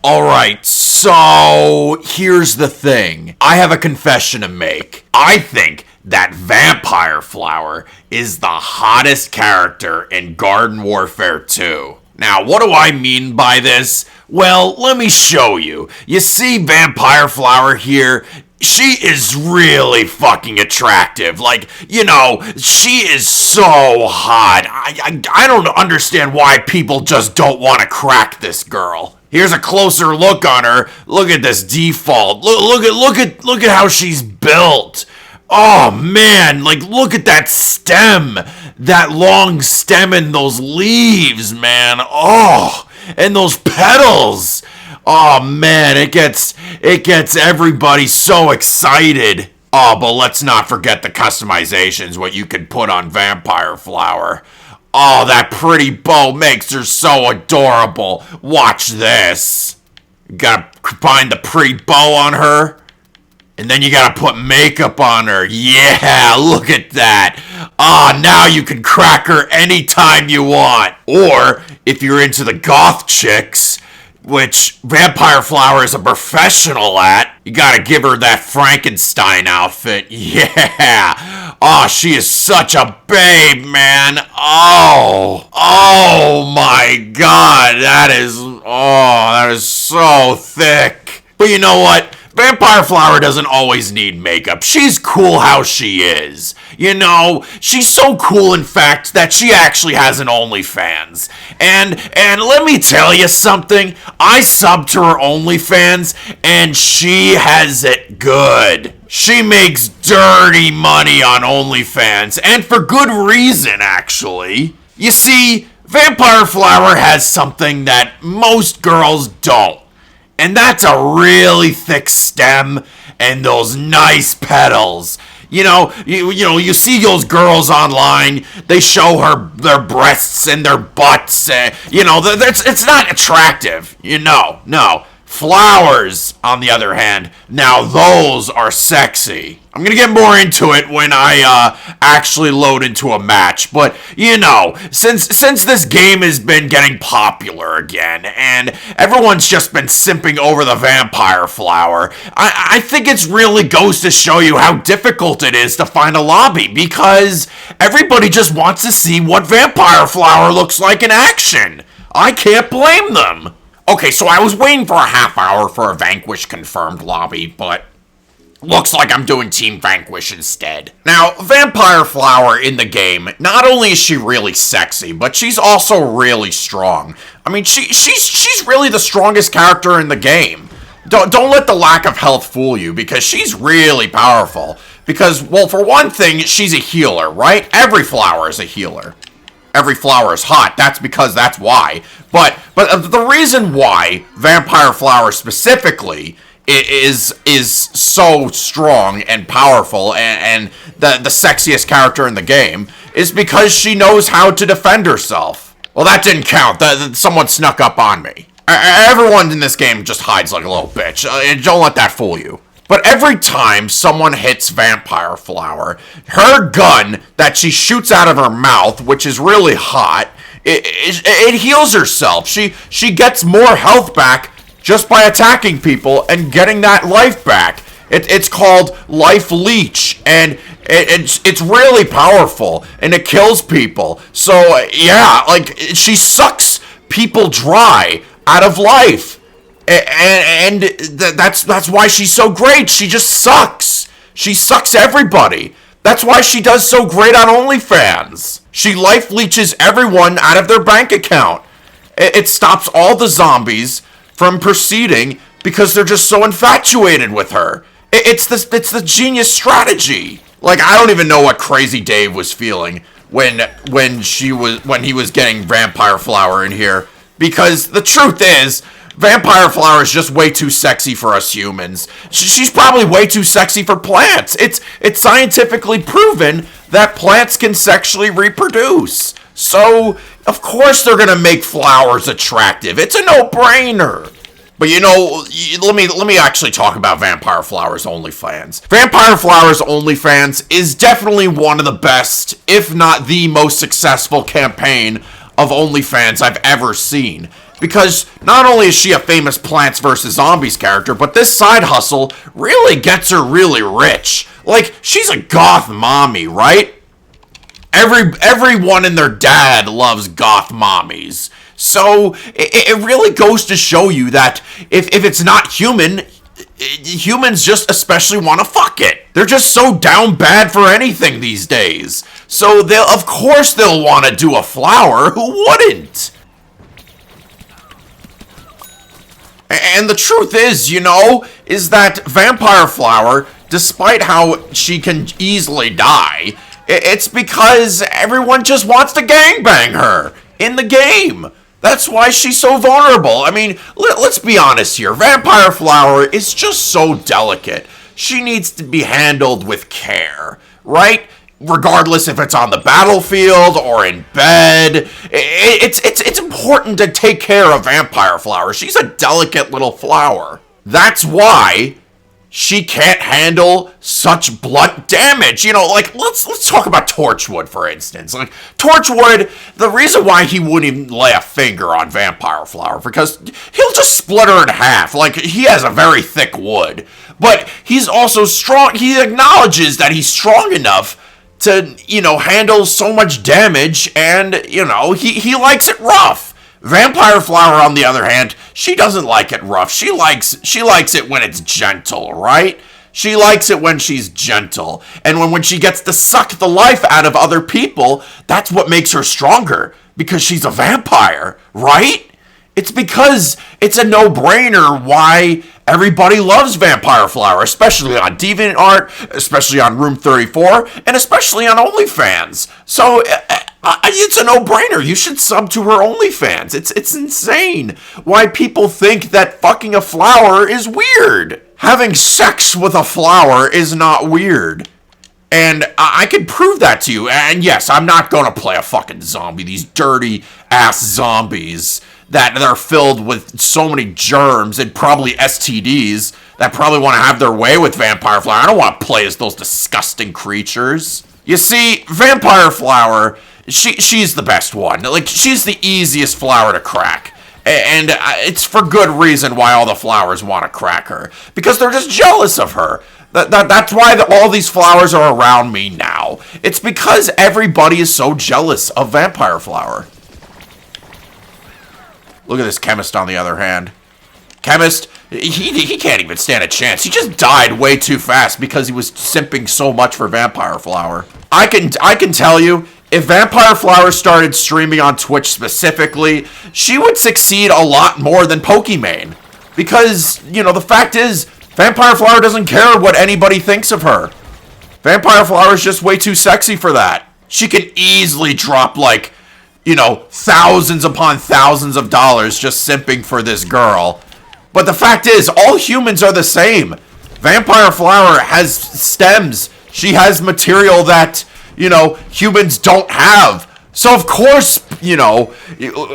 Alright, so here's the thing. I have a confession to make. I think that Vampire Flower is the hottest character in Garden Warfare 2. Now, what do I mean by this? Well, let me show you. You see Vampire Flower here? She is really fucking attractive. Like, you know, she is so hot. I don't understand why people just don't want to crack this girl. Here's a closer look on her. Look at this default. Look at how she's built. Oh man, like look at that stem. That long stem and those leaves, man. Oh, and those petals. Oh man, it gets everybody so excited. Oh, but let's not forget the customizations, what you can put on Vampire Flower. Oh, that pretty bow makes her so adorable. Watch this. You gotta find the pretty bow on her. And then you gotta put makeup on her. Yeah, look at that. Ah, now you can crack her anytime you want. Or, if you're into the goth chicks, which Vampire Flower is a professional at, you gotta give her that Frankenstein outfit. Yeah. Oh, she is such a babe, man. Oh my god. That is so thick. But you know what? Vampire Flower doesn't always need makeup. She's cool how she is. You know, she's so cool, in fact, that she actually has an OnlyFans. And let me tell you something. I subbed to her OnlyFans, and she has it good. She makes dirty money on OnlyFans, and for good reason, actually. You see, Vampire Flower has something that most girls don't. And that's a really thick stem and those nice petals. You know, you see those girls online, they show her their breasts and their butts. It's not attractive. No. Flowers, on the other hand, now those are sexy. I'm gonna get more into it when I actually load into a match, but you know, since this game has been getting popular again, and everyone's just been simping over the Vampire Flower, I think it really goes to show you how difficult it is to find a lobby, because everybody just wants to see what Vampire Flower looks like in action. I can't blame them. Okay, so I was waiting for a half hour for a Vanquish confirmed lobby, but looks like I'm doing Team Vanquish instead. Now, Vampire Flower in the game, not only is she really sexy, but she's also really strong. I mean, she's really the strongest character in the game. Don't let the lack of health fool you, because she's really powerful. Because, well, for one thing, she's a healer, right? Every flower is a healer. Every flower is hot. That's why. But the reason why Vampire Flower specifically is so strong and powerful and the sexiest character in the game is because she knows how to defend herself. Well, that didn't count. Someone snuck up on me. Everyone in this game just hides like a little bitch. Don't let that fool you. But every time someone hits Vampire Flower, her gun that she shoots out of her mouth, which is really hot, it heals herself. She gets more health back just by attacking people and getting that life back. It's called Life Leech, and it's really powerful, and it kills people. So, yeah, like, she sucks people dry out of life. And that's why she's so great. She just sucks. She sucks everybody. That's why she does so great on OnlyFans. She life leeches everyone out of their bank account. It stops all the zombies from proceeding because they're just so infatuated with her. It's the genius strategy. Like, I don't even know what Crazy Dave was feeling when he was getting Vampire Flower in here, because the truth is, Vampire Flower is just way too sexy for us humans. She's probably way too sexy for plants. It's scientifically proven that plants can sexually reproduce. So, of course they're gonna make flowers attractive. It's a no-brainer. But you know, let me actually talk about Vampire Flower's OnlyFans. Vampire Flower's OnlyFans is definitely one of the best, if not the most successful campaign of OnlyFans I've ever seen. Because not only is she a famous Plants vs. Zombies character, but this side hustle really gets her really rich. Like, she's a goth mommy, right? Everyone and their dad loves goth mommies. So, it really goes to show you that if it's not human, humans just especially want to fuck it. They're just so down bad for anything these days. So, of course they'll want to do a flower. Who wouldn't? And the truth is, is that Vampire Flower, despite how she can easily die, it's because everyone just wants to gangbang her in the game. That's why she's so vulnerable. I mean, let's be honest here. Vampire Flower is just so delicate. She needs to be handled with care, right? Regardless if it's on the battlefield or in bed, it's important to take care of Vampire Flower. She's a delicate little flower. That's why she can't handle such blunt damage. Like, let's talk about Torchwood, for instance. Like, Torchwood, the reason why he wouldn't even lay a finger on Vampire Flower, because he'll just split her in half. Like, he has a very thick wood. But he's also strong. He acknowledges that he's strong enough to, handle so much damage, and, he likes it rough. Vampire Flower, on the other hand, she doesn't like it rough. She likes it when it's gentle, right? She likes it when she's gentle. And when she gets to suck the life out of other people, that's what makes her stronger. Because she's a vampire, right? It's because it's a no-brainer why everybody loves Vampire Flower, especially on DeviantArt, especially on Room 34, and especially on OnlyFans. So, it's a no-brainer. You should sub to her OnlyFans. It's insane why people think that fucking a flower is weird. Having sex with a flower is not weird. And I can prove that to you. And yes, I'm not gonna play a fucking zombie. These dirty-ass zombies that are filled with so many germs and probably STDs that probably want to have their way with Vampire Flower. I don't want to play as those disgusting creatures. You see, Vampire Flower, she's the best one. Like, she's the easiest flower to crack. And it's for good reason why all the flowers want to crack her. Because they're just jealous of her. That's why all these flowers are around me now. It's because everybody is so jealous of Vampire Flower. Look at this Chemist, on the other hand. Chemist, he can't even stand a chance. He just died way too fast because he was simping so much for Vampire Flower. I can tell you, if Vampire Flower started streaming on Twitch specifically, she would succeed a lot more than Pokimane. Because, the fact is, Vampire Flower doesn't care what anybody thinks of her. Vampire Flower is just way too sexy for that. She can easily drop, like, thousands upon thousands of dollars just simping for this girl. But the fact is, all humans are the same. Vampire Flower has stems. She has material that, humans don't have. So of course,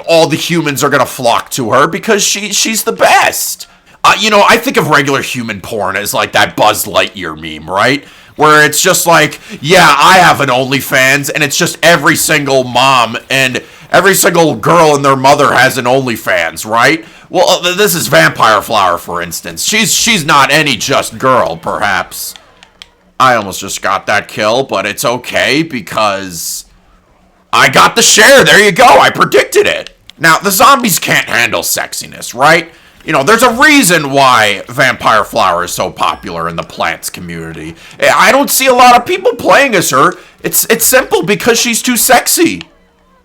all the humans are gonna flock to her because she's the best. I think of regular human porn as like that Buzz Lightyear meme, right? Where it's just like, yeah, I have an OnlyFans, and it's just every single mom and every single girl and their mother has an OnlyFans, right? Well, this is Vampire Flower, for instance. She's not any just girl, perhaps. I almost just got that kill, but it's okay because I got the share. There you go. I predicted it. Now, the zombies can't handle sexiness, right? There's a reason why Vampire Flower is so popular in the plants community. I don't see a lot of people playing as her. It's simple because she's too sexy.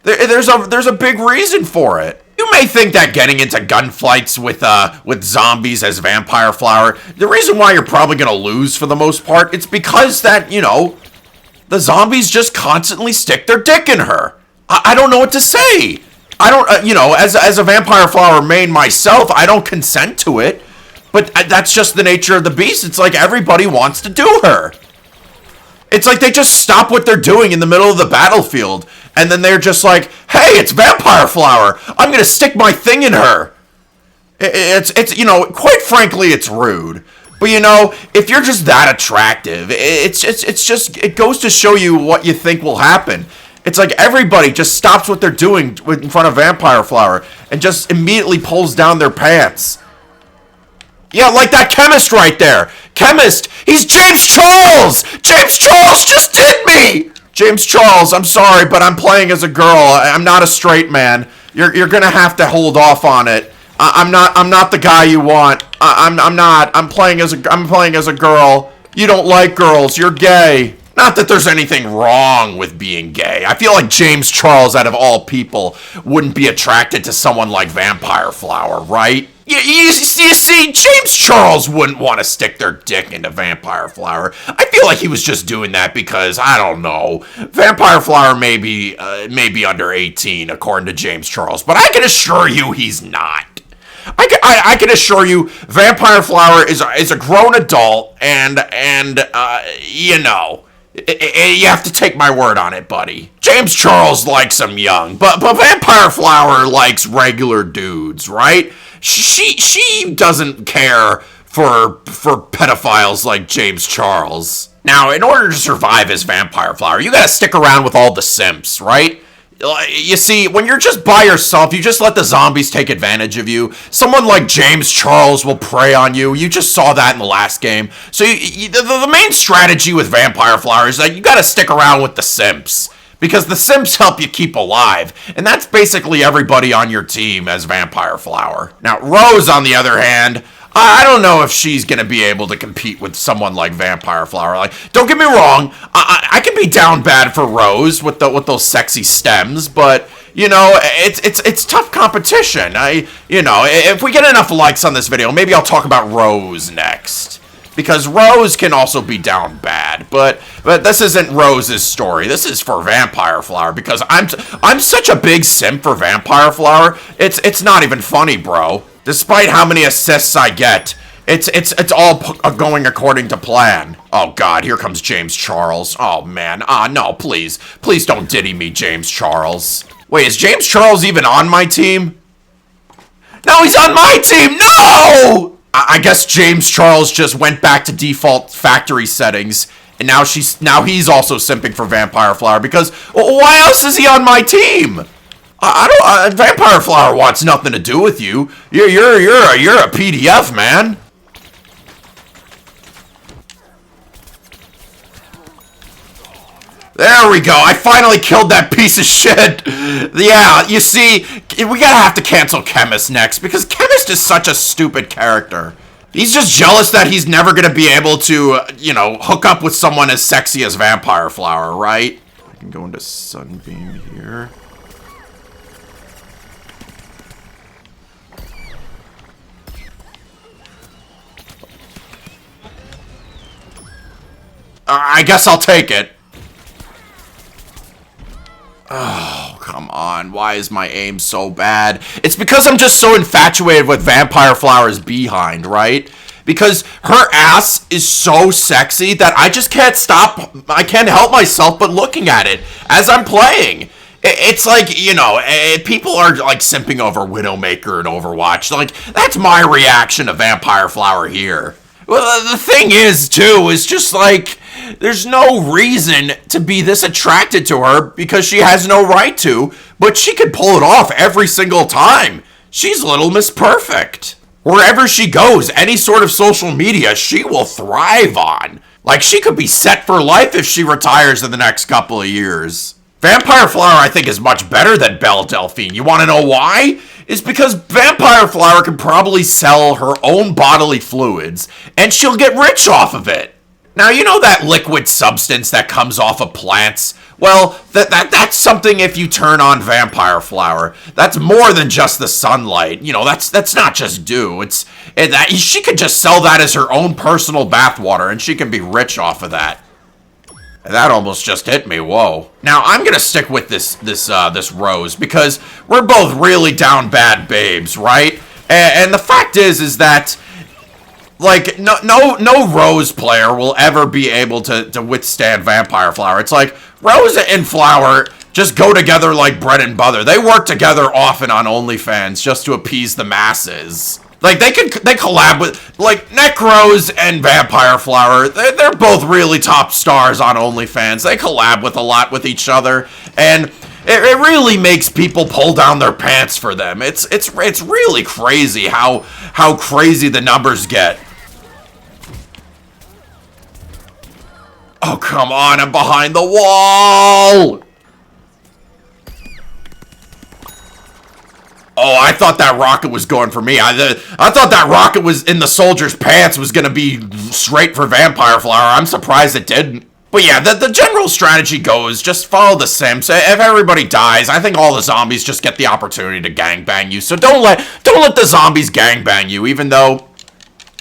There's a big reason for it. You may think that getting into gunfights with zombies as Vampire Flower, the reason why you're probably gonna lose for the most part, it's because that, the zombies just constantly stick their dick in her. I don't know what to say. I don't, as a Vampire Flower main myself, I don't consent to it. But that's just the nature of the beast. It's like everybody wants to do her. It's like they just stop what they're doing in the middle of the battlefield. And then they're just like, hey, it's Vampire Flower. I'm going to stick my thing in her. It's quite frankly, it's rude. But, if you're just that attractive, it goes to show you what you think will happen. It's like everybody just stops what they're doing in front of Vampire Flower and just immediately pulls down their pants. Yeah, like that chemist right there. Chemist, he's James Charles! James Charles just did me! James Charles, I'm sorry, but I'm playing as a girl. I'm not a straight man. You're gonna have to hold off on it. I'm not the guy you want. I'm not. I'm playing as a girl. You don't like girls. You're gay. Not that there's anything wrong with being gay. I feel like James Charles, out of all people, wouldn't be attracted to someone like Vampire Flower, right? You see, James Charles wouldn't want to stick their dick into Vampire Flower. I feel like he was just doing that because, I don't know, Vampire Flower may be under 18, according to James Charles, but I can assure you he's not. I can assure you, Vampire Flower is a grown adult, and you know, you have to take my word on it, buddy. James Charles likes him young, but Vampire Flower likes regular dudes, right? She doesn't care for pedophiles like James Charles. Now, in order to survive as Vampire Flower, you gotta stick around with all the simps, right? You see, when you're just by yourself, you just let the zombies take advantage of you. Someone like James Charles will prey on you. You just saw that in the last game. So the main strategy with Vampire Flower is that you gotta stick around with the simps. Because the simps help you keep alive. And that's basically everybody on your team as Vampire Flower. Now, Rose, on the other hand, I don't know if she's going to be able to compete with someone like Vampire Flower. Like, don't get me wrong, I can be down bad for Rose with those sexy stems, but you know, it's tough competition. If we get enough likes on this video, maybe I'll talk about Rose next. Because Rose can also be down bad, but this isn't Rose's story. This is for Vampire Flower because I'm such a big simp for Vampire Flower. It's not even funny, bro. Despite how many assists I get, it's all going according to plan. Oh God, here comes James Charles. Oh man, no, please don't diddy me, James Charles. Wait, is James Charles even on my team? No, he's on my team. No! I guess James Charles just went back to default factory settings, and now he's also simping for Vampire Flower because why else is he on my team? Vampire Flower wants nothing to do with you. You're a PDF, man. There we go. I finally killed that piece of shit. Yeah, you see, we gotta have to cancel Chemist next because Chemist is such a stupid character. He's just jealous that he's never gonna be able to, hook up with someone as sexy as Vampire Flower, right? I can go into Sunbeam here. I guess I'll take it. Oh, come on. Why is my aim so bad? It's because I'm just so infatuated with Vampire Flower's behind, right? Because her ass is so sexy that I just can't stop. I can't help myself but looking at it as I'm playing. It's like, people are like simping over Widowmaker and Overwatch. Like, that's my reaction to Vampire Flower here. Well, the thing is, too, is just like, there's no reason to be this attracted to her because she has no right to, but she could pull it off every single time. She's Little Miss Perfect. Wherever she goes, any sort of social media, she will thrive on. Like, she could be set for life if she retires in the next couple of years. Vampire Flower, I think, is much better than Belle Delphine. You want to know why? It's because Vampire Flower can probably sell her own bodily fluids, and she'll get rich off of it. Now, you know that liquid substance that comes off of plants? Well, that's something if you turn on Vampire Flower. That's more than just the sunlight. That's not just dew. She could just sell that as her own personal bathwater, and she can be rich off of that. That almost just hit me, whoa. Now, I'm gonna stick with this Rose, because we're both really down bad babes, right? And the fact is that, like, no Rose player will ever be able to withstand Vampire Flower. It's like, Rose and Flower just go together like bread and butter. They work together often on OnlyFans just to appease the masses. Like, they collab with, like, Necros and Vampire Flower. They're both really top stars on OnlyFans. They collab with a lot with each other, and it really makes people pull down their pants for them. It's really crazy how crazy the numbers get. Oh, come on, I'm behind the wall! Oh, I thought that rocket was going for me. I thought that rocket was in the soldier's pants was gonna be straight for Vampire Flower. I'm surprised it didn't. But yeah, the general strategy goes, just follow the simps. If everybody dies, I think all the zombies just get the opportunity to gangbang you. So don't let the zombies gangbang you, even though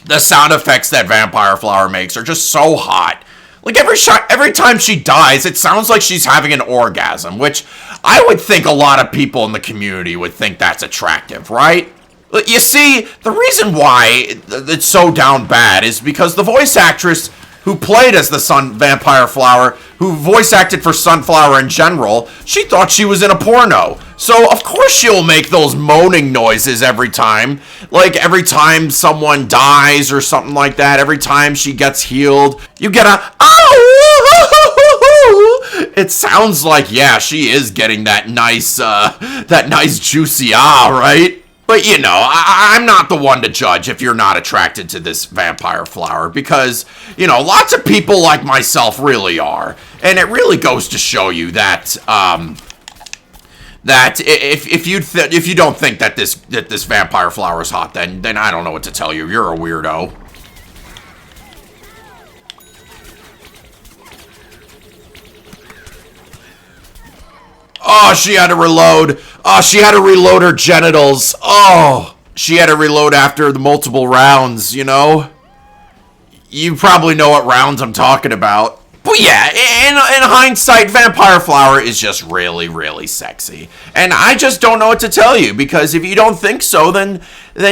the sound effects that Vampire Flower makes are just so hot. Like, every time she dies, it sounds like she's having an orgasm, which I would think a lot of people in the community would think that's attractive, right? You see, the reason why it's so down bad is because the voice actress who played as the Vampire Flower, who voice acted for Sunflower in general, she thought she was in a porno. So, of course she'll make those moaning noises every time. Like, every time someone dies or something like that, every time she gets healed, you get a, oh! It sounds like, yeah, she is getting that nice juicy right? But, you know, I'm not the one to judge if you're not attracted to this Vampire Flower, because, you know, lots of people like myself really are. And it really goes to show you that, that if you don't think that this Vampire Flower is hot, then I don't know what to tell you. You're a weirdo. Oh, she had to reload. Oh, she had to reload her genitals. Oh, she had to reload after the multiple rounds, you know? You probably know what rounds I'm talking about. But yeah, in hindsight, Vampire Flower is just really, really sexy. And I just don't know what to tell you, because if you don't think so, then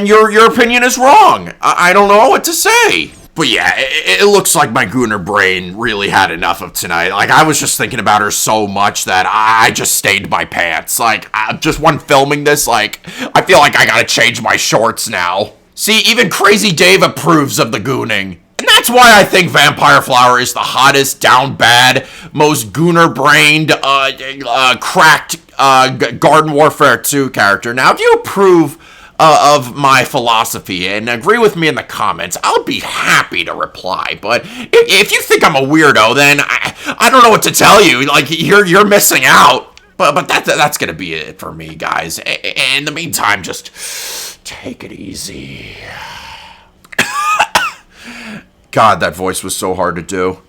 your opinion is wrong. I don't know what to say. But yeah, it looks like my Gooner brain really had enough of tonight. Like, I was just thinking about her so much that I just stained my pants. Like, just when filming this, like, I feel like I gotta change my shorts now. See, even Crazy Dave approves of the gooning. And that's why I think Vampire Flower is the hottest, down bad, most Gooner-brained, cracked Garden Warfare 2 character. Now, if you approve of my philosophy and agree with me in the comments, I'll be happy to reply. But if you think I'm a weirdo, then I don't know what to tell you. Like, you're missing out. But that's gonna be it for me, guys. In the meantime, just take it easy. God, that voice was so hard to do.